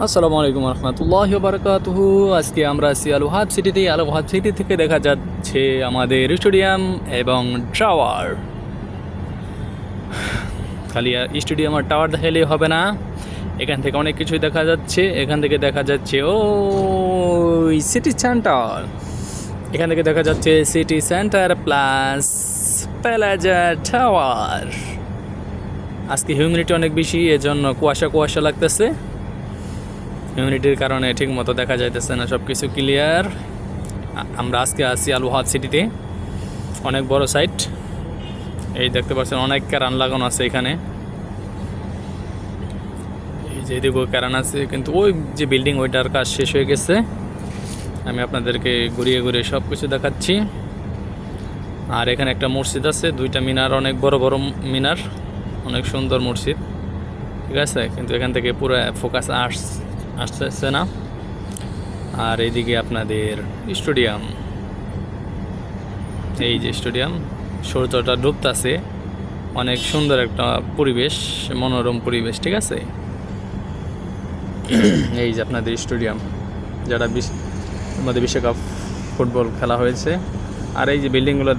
আসসালামু আলাইকুম রহমতুল্লাহি ওয়া বারাকাতুহু। আজকে আমরা আছি আল ওয়াহাব সিটিতে। আল ওয়াহাব সিটি থেকে দেখা যাচ্ছে আমাদের স্টেডিয়াম এবং টাওয়ার। খালি স্টেডিয়াম আর টাওয়ার দেখালেই হবে না, এখান থেকে অনেক কিছুই দেখা যাচ্ছে। এখান থেকে দেখা যাচ্ছে ওই সিটি সেন্টার, এখান থেকে দেখা যাচ্ছে সিটি সেন্টার প্লাস প্যালাজা টাওয়ার। আজকে হিউমিডিটি অনেক বেশি, এজন্য কুয়াশা কুয়াশা লাগতেছে। হিউমিডিটির কারণে ঠিক মতো দেখা যাইতেছে না, সব কিছু ক্লিয়ার। আমরা আজকে আছি আল ওয়াহাব সিটিতে, অনেক বড় সাইট। এই দেখতে পাচ্ছেন অনেক ক্যারান লাগানো আছে এখানে। এই যে এদিকেও ক্যারান আছে, কিন্তু ওই যে বিল্ডিং ওইটার কাজ শেষ হয়ে গেছে। আমি আপনাদেরকে ঘুরিয়ে ঘুরিয়ে সব কিছু দেখাচ্ছি। আর এখানে একটা মসজিদ আছে, দুইটা মিনার, অনেক বড় বড় মিনার, অনেক সুন্দর মসজিদ, ঠিক আছে। কিন্তু এখান থেকে পুরো ফোকাস আসতেছে না। আর এইদিকে আপনাদের স্টেডিয়াম, এই যে স্টেডিয়াম, সূর্যটা ডুবতেছে, অনেক সুন্দর একটা পরিবেশ, মনোরম পরিবেশ, ঠিক আছে। এই যে আপনাদের স্টেডিয়াম, যারা আমাদের বিশ্বকাপ ফুটবল খেলা হয়েছে। আর এই যে বিল্ডিংগুলো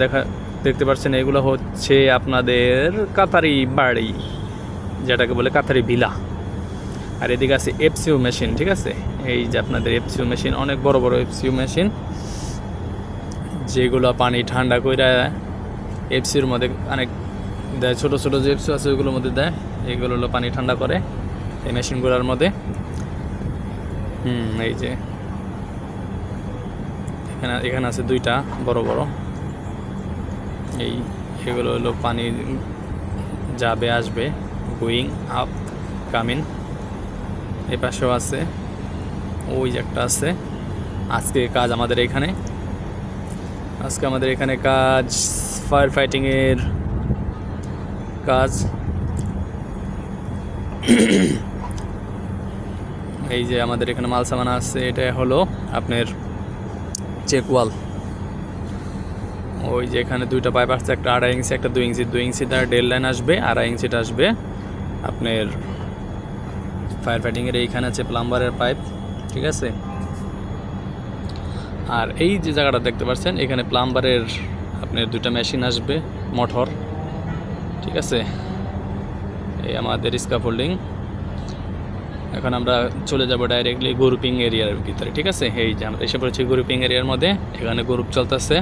দেখতে পাচ্ছেন, এগুলো হচ্ছে আপনাদের কাতারি বাড়ি, যেটাকে বলে কাতারি ভিলা। আর এদিকে আছে এফসিউ মেশিন, ঠিক আছে। এই যে আপনাদের এফসিউ মেশিন, অনেক বড় বড় এফসিউ মেশিন, যেগুলো পানি ঠান্ডা করে এফসির মধ্যে অনেক দেয়। ছোটো ছোটো যে এফসিউ আছে ওইগুলোর মধ্যে দেয়, এইগুলো হলো পানি ঠান্ডা করে এই মেশিনগুলোর মধ্যে। এই যে এখানে আছে দুইটা বড় বড়, এগুলো হলো পানি যাবে আসবে, গোয়িং আপ কামিং। এই পাশেও আছে, ওই যে একটা আছে। আজকে কাজ আমাদের এখানে, কাজ ফায়ার ফাইটিংয়ের কাজ। এই যে আমাদের এখানে মাল সামান আছে, এটা হলো আপনার চেক ওয়াল। ওই যে এখানে দুইটা পাইপ আসছে, একটা 2.5 ইঞ্চি, একটা 2 ইঞ্চি। 2 ইঞ্চি তার ডেড লাইন আসবে, 2.5 ইঞ্চিটা আসবে আপনার ফায়ার ফাইটিংয়ের। এইখানে আছে প্লাম্বারের পাইপ, ঠিক আছে। আর এই যে জায়গাটা দেখতে পাচ্ছেন, এখানে প্লাম্বারের আপনার দুইটা মেশিন আসবে, মোটর, ঠিক আছে। এই আমাদের স্ক্যাফোল্ডিং। এখন আমরা চলে যাব ডাইরেক্টলি গ্রুপিং এরিয়ার ভিতরে, ঠিক আছে। এই যে আমরা এসে পড়েছি গ্রুপিং এরিয়ার মধ্যে। এখানে গ্রুপ চলতেছে,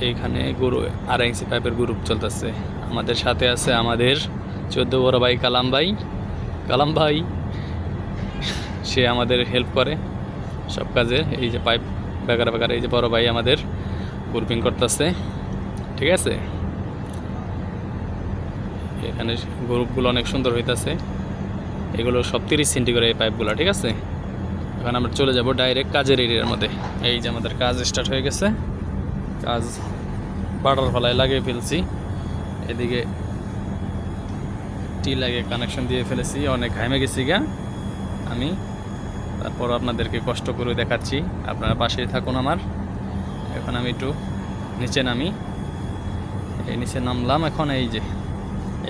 এইখানে 2.5 ইঞ্চি পাইপের গ্রুপ চলতেছে। আমাদের সাথে আছে আমাদের 14 বড় ভাই কালাম ভাই, সে আমাদের হেল্প করে সব কাজে। এই যে পাইপ বেকার, এই যে বড় ভাই আমাদের গ্রুপিং করতেছে, ঠিক আছে। এখানে গ্রুপগুলো অনেক সুন্দর হইতেছে, এগুলো সব 30 সেন্টি করে এই পাইপগুলো, ঠিক আছে। এখন আমরা চলে যাব ডাইরেক্ট কাজের এরিয়ার মধ্যে। এই যে আমাদের কাজ স্টার্ট হয়ে গেছে, কাজ বাটারফ্লাই লাগিয়ে ফেলছি। এদিকে টি লাগে কানেকশন দিয়ে ফেলেছি, অনেক ঘামে গেছি গা আমি। তারপর আপনাদেরকে কষ্ট করে দেখাচ্ছি, আপনারা পাশেই থাকুন আমার। এখন আমি একটু নিচে নামি, এই নিচে নামলাম। এখন এই যে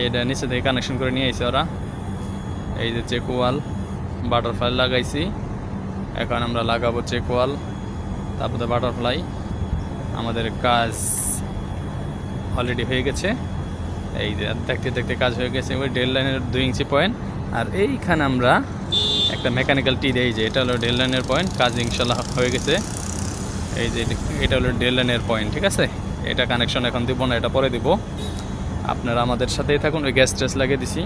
এটা নিচে থেকে কানেকশন করে নিয়ে আইছে ওরা। এই যে চেক ওয়াল বাটারফ্লাই লাগাইছি, এখন আমরা লাগাবো চেক ওয়াল, তারপরে বাটারফ্লাই। আমাদের কাজ অলরেডি হয়ে গেছে। এই যে দেখতে দেখতে কাজ হয়ে গেছে। ওই ডেল লাইনের 2 ইঞ্চি পয়েন্ট, আর এইখানে আমরা একটা মেকানিক্যাল টি দেই, যে এটা হলো ডেল লাইনের পয়েন্ট। কাজ ইনশাল্লাহ হয়ে গেছে। এই যে এটা হলো ডেল লাইনের পয়েন্ট, ঠিক আছে। এটা কানেকশন এখন দিব না, এটা পরে দিব। আপনারা আমাদের সাথেই থাকুন। ওই গ্যাস ট্যাস লাগিয়ে দিছি,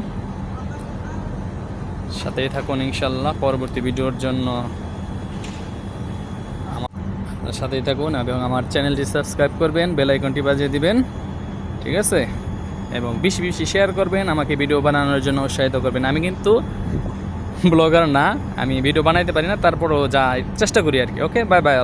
সাথেই থাকুন ইনশাল্লাহ। পরবর্তী ভিডিওর জন্য আমার সাথেই থাকুন এবং আমার চ্যানেলটি সাবস্ক্রাইব করবেন, বেল আইকনটি বাজিয়ে দিবেন, ঠিক আছে। এবং বেশি বেশি শেয়ার করবেন, আমাকে ভিডিও বানানোর জন্য উৎসাহিত করবেন। আমি কিন্তু ব্লগার না, আমি ভিডিও বানাইতে পারি না, তারপরও যা চেষ্টা করি আর কি। ওকে, বাই বাই।